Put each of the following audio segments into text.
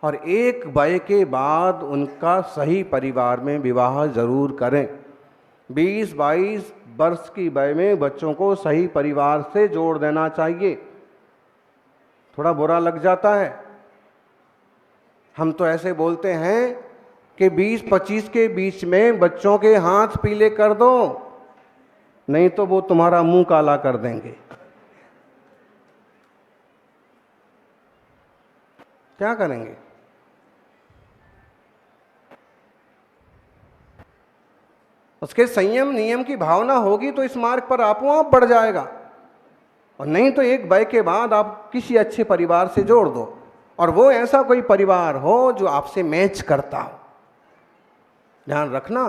और एक वय के बाद उनका सही परिवार में विवाह जरूर करें। 20-22 वर्ष की वय में बच्चों को सही परिवार से जोड़ देना चाहिए। थोड़ा बुरा लग जाता है, हम तो ऐसे बोलते हैं कि 20-25 के बीच में बच्चों के हाथ पीले कर दो, नहीं तो वो तुम्हारा मुंह काला कर देंगे। क्या करेंगे? उसके संयम नियम की भावना होगी तो इस मार्ग पर आपो आप बढ़ जाएगा, और नहीं तो एक वय के बाद आप किसी अच्छे परिवार से जोड़ दो, और वो ऐसा कोई परिवार हो जो आपसे मैच करता हो। ध्यान रखना,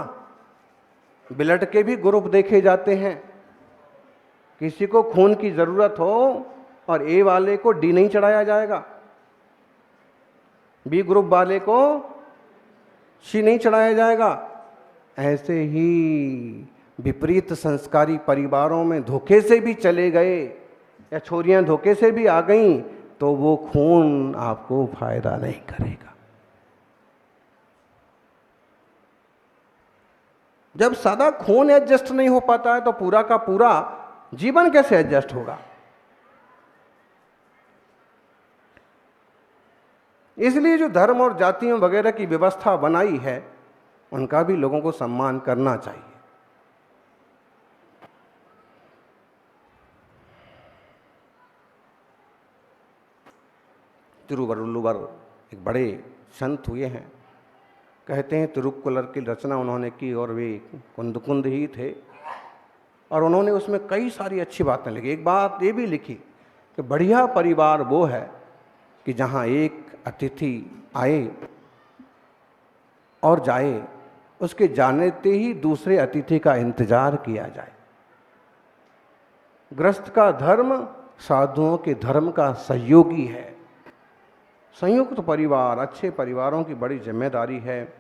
ब्लड के भी ग्रुप देखे जाते हैं। किसी को खून की जरूरत हो और ए वाले को डी नहीं चढ़ाया जाएगा, बी ग्रुप वाले को सी नहीं चढ़ाया जाएगा। ऐसे ही विपरीत संस्कारी परिवारों में धोखे से भी चले गए या छोरियां धोखे से भी आ गईं तो वो खून आपको फायदा नहीं करेगा। जब सादा खून एडजस्ट नहीं हो पाता है तो पूरा का पूरा जीवन कैसे एडजस्ट होगा? इसलिए जो धर्म और जातियों वगैरह की व्यवस्था बनाई है उनका भी लोगों को सम्मान करना चाहिए। तिरुवल्लुवर एक बड़े संत हुए हैं, कहते हैं तिरुक्कुलर की रचना उन्होंने की और वे कुंद ही थे, और उन्होंने उसमें कई सारी अच्छी बातें लिखी। एक बात ये भी लिखी कि बढ़िया परिवार वो है कि जहाँ एक अतिथि आए और जाए, उसके जाने ही दूसरे अतिथि का इंतजार किया जाए। गृहस्थ का धर्म साधुओं के धर्म का सहयोगी है। संयुक्त परिवार, अच्छे परिवारों की बड़ी जिम्मेदारी है।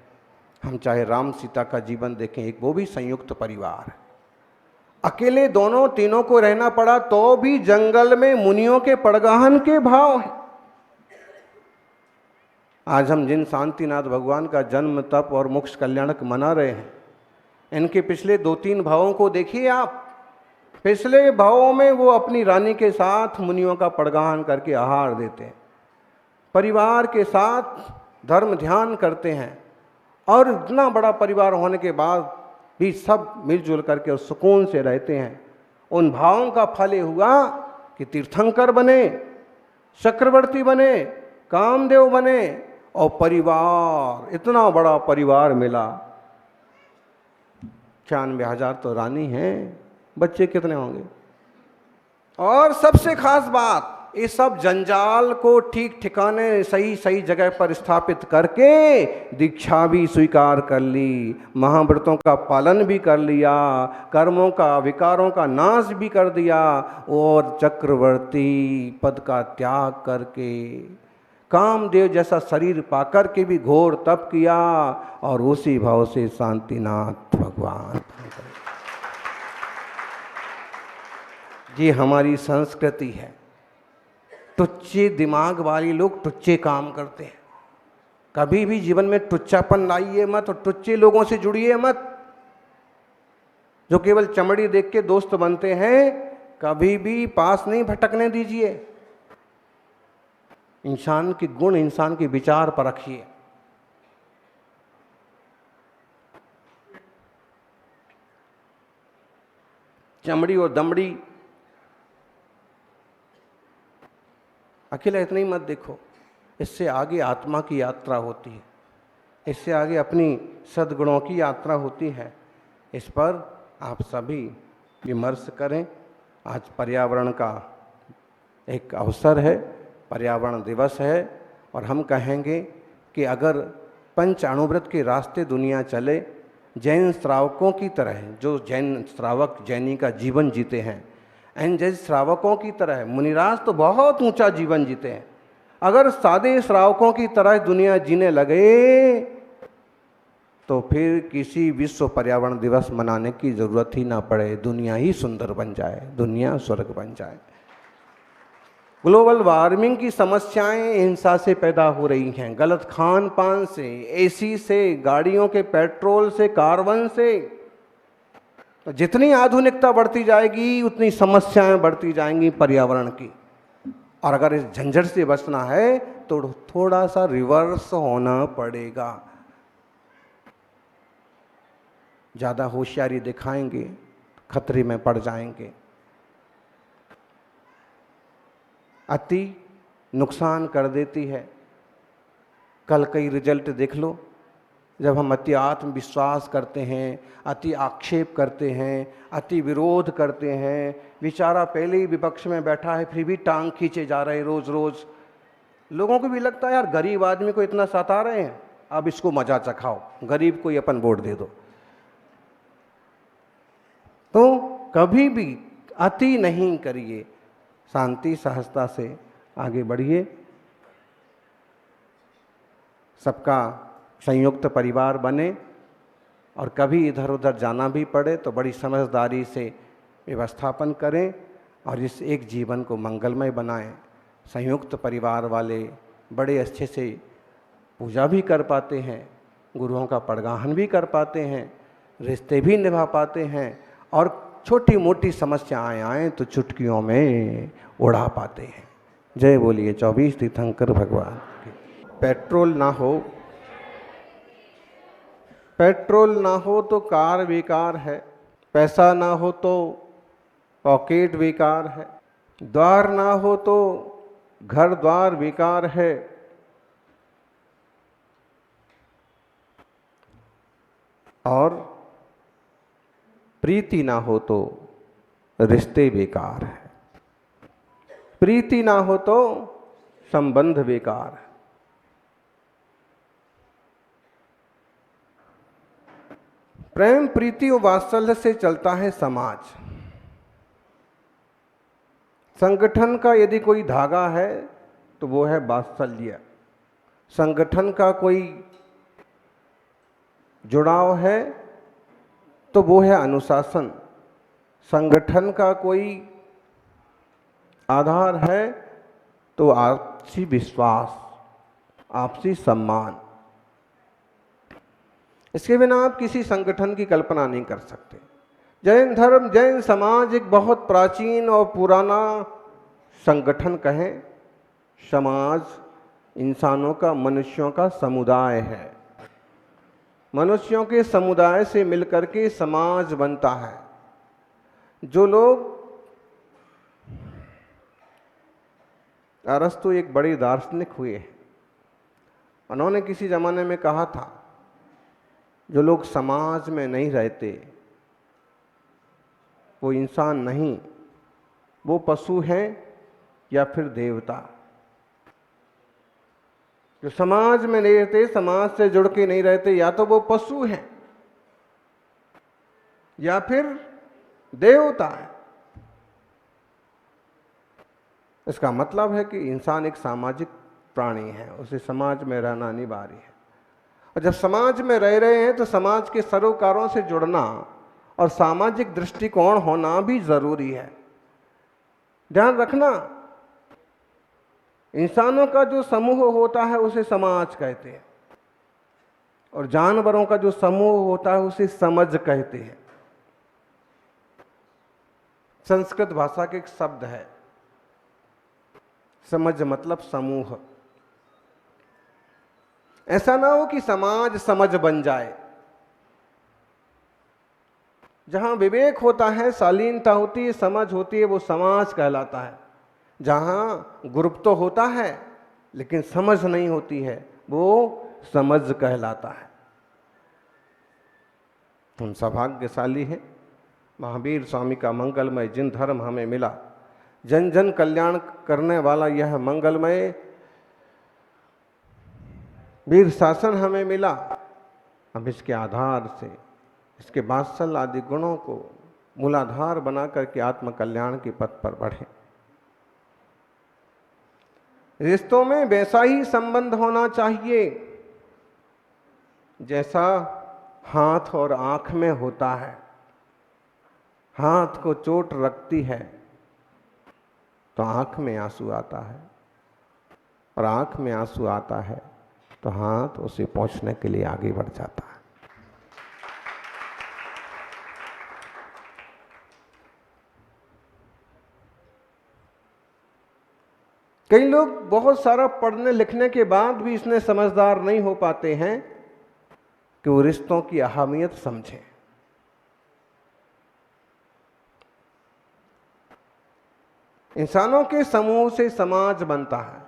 हम चाहे राम सीता का जीवन देखें, एक वो भी संयुक्त परिवार है। अकेले दोनों तीनों को रहना पड़ा तो भी जंगल में मुनियों के पड़गाहन के भाव है। आज हम जिन शांतिनाथ भगवान का जन्म तप और मोक्ष कल्याणक मना रहे हैं, इनके पिछले 2-3 भावों को देखिए आप। पिछले भावों में वो अपनी रानी के साथ मुनियों का पड़गाहन करके आहार देते हैं, परिवार के साथ धर्म ध्यान करते हैं, और इतना बड़ा परिवार होने के बाद भी सब मिलजुल करके और सुकून से रहते हैं। उन भावों का फल हुआ कि तीर्थंकर बने, चक्रवर्ती बने, कामदेव बने, और परिवार, इतना बड़ा परिवार मिला। 96,000 तो रानी हैं, बच्चे कितने होंगे? और सबसे खास बात, इस सब जंजाल को ठीक ठिकाने सही सही जगह पर स्थापित करके दीक्षा भी स्वीकार कर ली, महाव्रतों का पालन भी कर लिया, कर्मों का विकारों का नाश भी कर दिया, और चक्रवर्ती पद का त्याग करके कामदेव जैसा शरीर पाकर के भी घोर तप किया, और उसी भाव से शांतिनाथ भगवान। ये हमारी संस्कृति है। टुच्चे दिमाग वाले लोग टुच्चे काम करते हैं। कभी भी जीवन में टुच्चापन लाइए मत, और टुच्चे लोगों से जुड़िए मत जो केवल चमड़ी देख के दोस्त बनते हैं। कभी भी पास नहीं भटकने दीजिए। इंसान के गुण, इंसान के विचार पर रखिए। चमड़ी और दमड़ी अकेला इतना ही मत देखो, इससे आगे आत्मा की यात्रा होती है, इससे आगे अपनी सद्गुणों की यात्रा होती है। इस पर आप सभी विमर्श करें। आज पर्यावरण का एक अवसर है, पर्यावरण दिवस है, और हम कहेंगे कि अगर पंच अणुव्रत के रास्ते दुनिया चले, जैन श्रावकों की तरह, जो जैन श्रावक जैनी का जीवन जीते हैं, एन जैन श्रावकों की तरह, मुनिराज तो बहुत ऊंचा जीवन जीते हैं, अगर सादे श्रावकों की तरह दुनिया जीने लगे तो फिर किसी विश्व पर्यावरण दिवस मनाने की जरूरत ही ना पड़े। दुनिया ही सुंदर बन जाए, दुनिया स्वर्ग बन जाए। ग्लोबल वार्मिंग की समस्याएं हिंसा से पैदा हो रही हैं, गलत खान पान से, एसी से, गाड़ियों के पेट्रोल से, कार्बन से। तो जितनी आधुनिकता बढ़ती जाएगी उतनी समस्याएं बढ़ती जाएंगी पर्यावरण की। और अगर इस झंझट से बचना है तो थोड़ा सा रिवर्स होना पड़ेगा। ज़्यादा होशियारी दिखाएंगे खतरे में पड़ जाएंगे। अति नुकसान कर देती है। कल कई रिजल्ट देख लो, जब हम अति आत्मविश्वास करते हैं, अति आक्षेप करते हैं, अति विरोध करते हैं, बेचारा पहले ही विपक्ष में बैठा है फिर भी टांग खींचे जा रहे रोज रोज। लोगों को भी लगता है यार गरीब आदमी को इतना सता रहे हैं, अब इसको मजा चखाओ, गरीब को ही अपन वोट दे दो। तो कभी भी अति नहीं करिए, शांति सहजता से आगे बढ़िए। सबका संयुक्त परिवार बने, और कभी इधर उधर जाना भी पड़े तो बड़ी समझदारी से व्यवस्थापन करें और इस एक जीवन को मंगलमय बनाएं। संयुक्त परिवार वाले बड़े अच्छे से पूजा भी कर पाते हैं, गुरुओं का पड़गाहन भी कर पाते हैं, रिश्ते भी निभा पाते हैं, और छोटी मोटी समस्याएं आएँ तो चुटकियों में उड़ा पाते हैं। जय बोलिए 24 तीर्थंकर भगवान। पेट्रोल ना हो, पेट्रोल ना हो तो कार बेकार है, पैसा ना हो तो पॉकेट बेकार है, द्वार ना हो तो घर द्वार बेकार है, और प्रीति ना हो तो रिश्ते बेकार है, प्रीति ना हो तो संबंध बेकार है। प्रेम प्रीति और वात्सल्य से चलता है समाज। संगठन का यदि कोई धागा है तो वो है वात्सल्य। संगठन का कोई जुड़ाव है तो वो है अनुशासन। संगठन का कोई आधार है तो आपसी विश्वास, आपसी सम्मान। इसके बिना आप किसी संगठन की कल्पना नहीं कर सकते। जैन धर्म, जैन समाज एक बहुत प्राचीन और पुराना संगठन कहें। समाज इंसानों का, मनुष्यों का समुदाय है। मनुष्यों के समुदाय से मिलकर के समाज बनता है। जो लोग, अरस्तु एक बड़े दार्शनिक हुए हैं, उन्होंने किसी जमाने में कहा था जो लोग समाज में नहीं रहते वो इंसान नहीं, वो पशु हैं या फिर देवता। जो समाज में नहीं रहते, समाज से जुड़ के नहीं रहते, या तो वो पशु हैं या फिर देवता है। इसका मतलब है कि इंसान एक सामाजिक प्राणी है, उसे समाज में रहना अनिवार्य है। और जब समाज में रह रहे हैं तो समाज के सरोकारों से जुड़ना और सामाजिक दृष्टिकोण होना भी जरूरी है। ध्यान रखना, इंसानों का जो समूह होता है उसे समाज कहते हैं, और जानवरों का जो समूह होता है उसे समझ कहते हैं। संस्कृत भाषा के एक शब्द है समझ, मतलब समूह। ऐसा ना हो कि समाज समझ बन जाए। जहां विवेक होता है, शालीनता होती है, समझ होती है, वो समाज कहलाता है। जहां ग्रुप तो होता है लेकिन समझ नहीं होती है, वो समझ कहलाता है। हम सौभाग्यशाली हैं, महावीर स्वामी का मंगलमय जिन धर्म हमें मिला, जन जन कल्याण करने वाला यह मंगलमय वीर शासन हमें मिला। अब इसके आधार से, इसके वात्सल्य आदि गुणों को मूलाधार बना करके आत्म कल्याण के पथ पर बढ़े। रिश्तों में वैसा ही संबंध होना चाहिए जैसा हाथ और आंख में होता है। हाथ को चोट लगती है तो आंख में आंसू आता है, और आंख में आंसू आता है तो हाथ उसे पहुंचने के लिए आगे बढ़ जाता है। कई लोग बहुत सारा पढ़ने लिखने के बाद भी इसने समझदार नहीं हो पाते हैं कि वो रिश्तों की अहमियत समझें। इंसानों के समूह से समाज बनता है,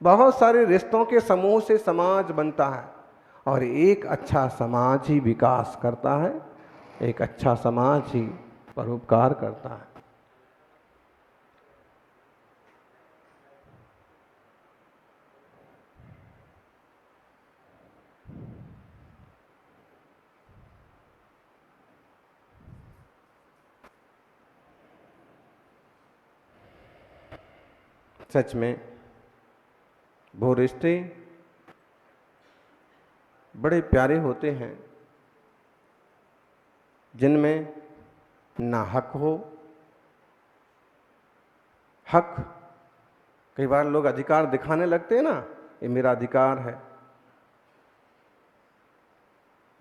बहुत सारे रिश्तों के समूह से समाज बनता है, और एक अच्छा समाज ही विकास करता है, एक अच्छा समाज ही परोपकार करता है। सच में वो रिश्ते बड़े प्यारे होते हैं जिनमें ना हक हो। हक, कई बार लोग अधिकार दिखाने लगते हैं ना, ये मेरा अधिकार है।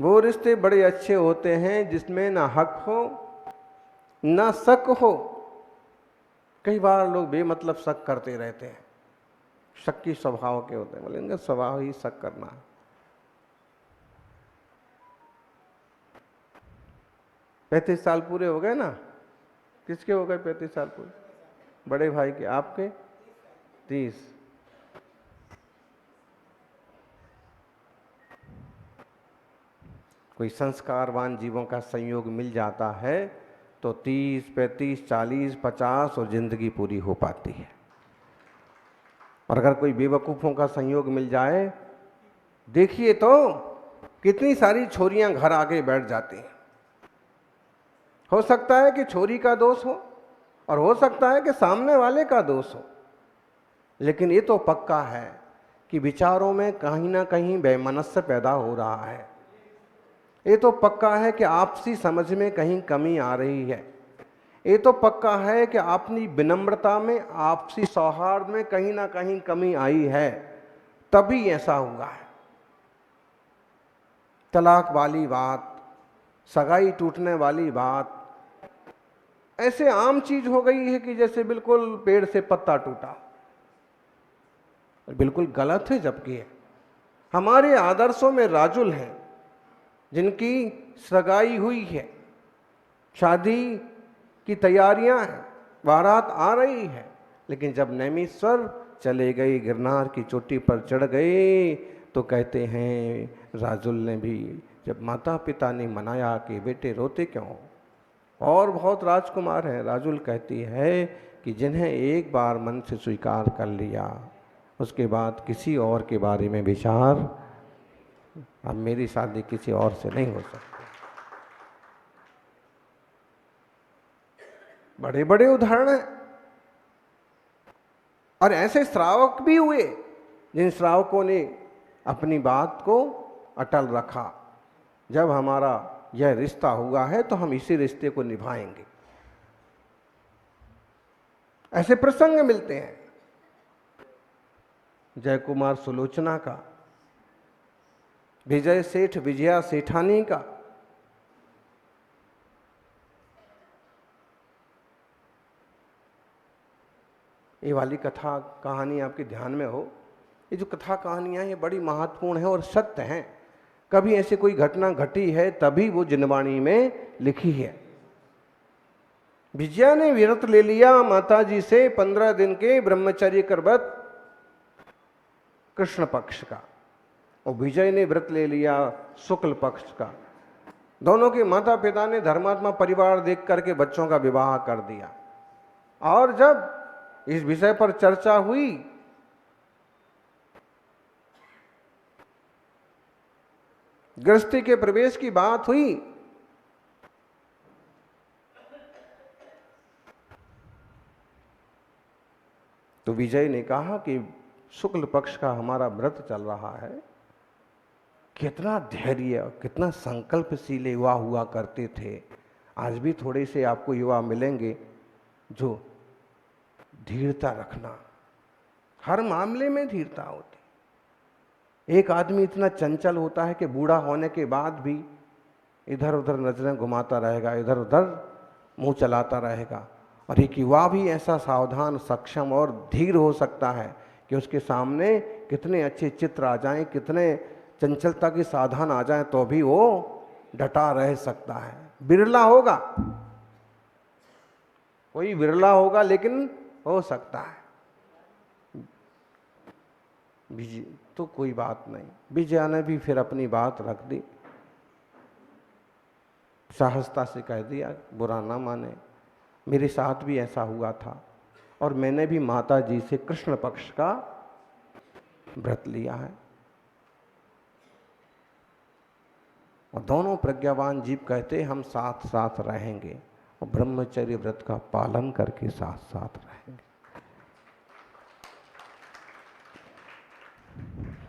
वो रिश्ते बड़े अच्छे होते हैं जिसमें ना हक हो ना शक हो। कई बार लोग बेमतलब शक करते रहते हैं, शक्की स्वभाव के होते हैं, बोले इनका स्वभाव ही शक करना है। 35 साल पूरे हो गए ना? किसके हो गए 35 साल पूरे? बड़े भाई के। आपके 30। कोई संस्कारवान जीवों का संयोग मिल जाता है तो 30, 35, 40, 50 और जिंदगी पूरी हो पाती है। और अगर कोई बेवकूफ़ों का संयोग मिल जाए, देखिए तो कितनी सारी छोरियां घर आके बैठ जाती हैं। हो सकता है कि छोरी का दोष हो और हो सकता है कि सामने वाले का दोष हो, लेकिन ये तो पक्का है कि विचारों में कहीं ना कहीं वैमनस्य पैदा हो रहा है। ये तो पक्का है कि आपसी समझ में कहीं कमी आ रही है। ये तो पक्का है कि अपनी विनम्रता में, आपसी सौहार्द में कहीं ना कहीं कमी आई है, तभी ऐसा हुआ है। तलाक वाली बात, सगाई टूटने वाली बात ऐसे आम चीज हो गई है कि जैसे बिल्कुल पेड़ से पत्ता टूटा। बिल्कुल गलत है। जबकि है हमारे आदर्शों में राजुल हैं जिनकी सगाई हुई है, शादी की तैयारियां हैं, बारात आ रही है, लेकिन जब नैमिश्वर चले गए, गिरनार की चोटी पर चढ़ गए, तो कहते हैं राजुल ने भी, जब माता पिता ने मनाया कि बेटे रोते क्यों हो। और बहुत राजकुमार हैं। राजुल कहती है कि जिन्हें एक बार मन से स्वीकार कर लिया, उसके बाद किसी और के बारे में विचार, अब मेरी शादी किसी और से नहीं हो सकती। बड़े बड़े उदाहरण हैं। और ऐसे श्रावक भी हुए जिन श्रावकों ने अपनी बात को अटल रखा, जब हमारा यह रिश्ता हुआ है तो हम इसी रिश्ते को निभाएंगे। ऐसे प्रसंग मिलते हैं। जयकुमार सुलोचना का, विजय सेठ विजया सेठानी का, ये वाली कथा कहानी आपके ध्यान में हो। ये जो कथा कहानियां ये बड़ी महत्वपूर्ण है और सत्य हैं। कभी ऐसी कोई घटना घटी है तभी वो जिनवाणी में लिखी है। विजया ने व्रत ले लिया माता जी से 15 दिन के ब्रह्मचर्य का व्रत कृष्ण पक्ष का, और विजय ने व्रत ले लिया शुक्ल पक्ष का। दोनों के माता पिता ने धर्मात्मा परिवार देख करके बच्चों का विवाह कर दिया। और जब इस विषय पर चर्चा हुई गृहस्थी के प्रवेश की बात हुई, तो विजय ने कहा कि शुक्ल पक्ष का हमारा व्रत चल रहा है। कितना धैर्य, कितना संकल्पशील युवा हुआ करते थे। आज भी थोड़े से आपको युवा मिलेंगे जो धीरता रखना, हर मामले में धीरता होती। एक आदमी इतना चंचल होता है कि बूढ़ा होने के बाद भी इधर उधर नजरें घुमाता रहेगा, इधर उधर मुंह चलाता रहेगा। और एक युवा भी ऐसा सावधान, सक्षम और धीर हो सकता है कि उसके सामने कितने अच्छे चित्र आ जाएं, कितने चंचलता के साधन आ जाएं, तो भी वो डटा रह सकता है। बिरला होगा, कोई बिरला होगा, लेकिन हो सकता है। तो कोई बात नहीं, विजया ने भी फिर अपनी बात रख दी, साहसता से कह दिया, बुरा ना माने, मेरे साथ भी ऐसा हुआ था और मैंने भी माता जी से कृष्ण पक्ष का व्रत लिया है। और दोनों प्रज्ञावान जीव कहते हम साथ साथ रहेंगे और ब्रह्मचर्य व्रत का पालन करके साथ साथ रहेंगे।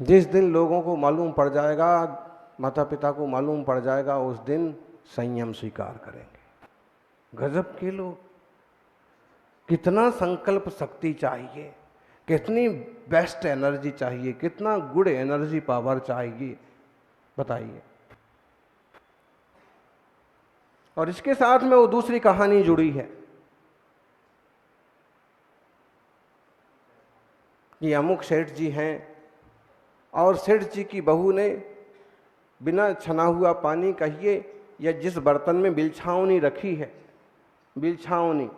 जिस दिन लोगों को मालूम पड़ जाएगा, माता पिता को मालूम पड़ जाएगा, उस दिन संयम स्वीकार करेंगे। गजब के लोग, कितना संकल्प शक्ति चाहिए, कितनी बेस्ट एनर्जी चाहिए, कितना गुड एनर्जी पावर चाहिए, बताइए। और इसके साथ में वो दूसरी कहानी जुड़ी है कि अमुक सेठ जी हैं और सेठ जी की बहू ने बिना छना हुआ पानी कहिए या जिस बर्तन में बिलछावनी रखी है, बिलछावनी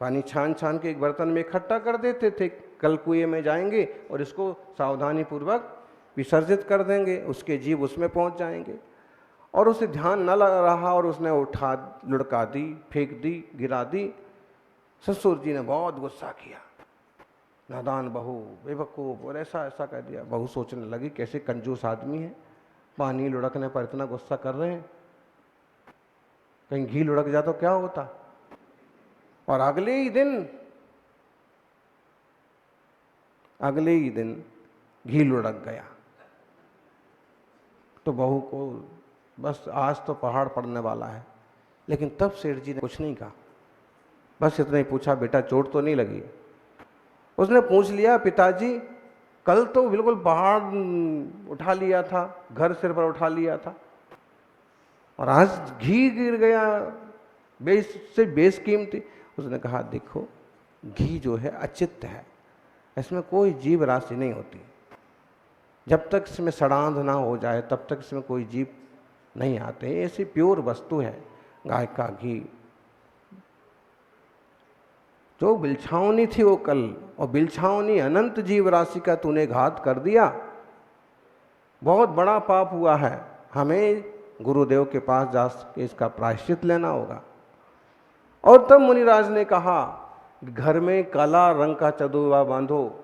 पानी छान छान के एक बर्तन में इकट्ठा कर देते थे। कल कुएं में जाएंगे और इसको सावधानी पूर्वक विसर्जित कर देंगे, उसके जीव उसमें पहुंच जाएंगे। और उसे ध्यान न लग रहा और उसने उठा, लुढ़का दी, फेंक दी, गिरा दी। ससुर जी ने बहुत गुस्सा किया, नादान बहू, बेवकूफ़, और ऐसा ऐसा कह दिया। बहू सोचने लगी कैसे कंजूस आदमी है, पानी लुढ़कने पर इतना गुस्सा कर रहे हैं, कहीं घी लुढ़क जा तो क्या होता। और अगले ही दिन घी लुढ़क गया। तो बहू को बस आज तो पहाड़ पड़ने वाला है। लेकिन तब सेठ जी ने कुछ नहीं कहा, बस इतना ही पूछा, बेटा चोट तो नहीं लगी? उसने पूछ लिया, पिताजी कल तो बिल्कुल पहाड़ उठा लिया था, घर सिर पर उठा लिया था, और आज घी गिर गया, बेशकीमती। उसने कहा, देखो घी जो है अचित्त है, इसमें कोई जीव राशि नहीं होती। जब तक इसमें सड़ांध ना हो जाए तब तक इसमें कोई जीव नहीं आते। ऐसी प्योर वस्तु है गाय का घी। जो बिलछावनी थी वो कल, और बिलछावनी अनंत जीव राशि का तूने घात कर दिया, बहुत बड़ा पाप हुआ है। हमें गुरुदेव के पास जा के इसका प्रायश्चित लेना होगा। और तब मुनिराज ने कहा, घर में काला रंग का चदुआ बांधो,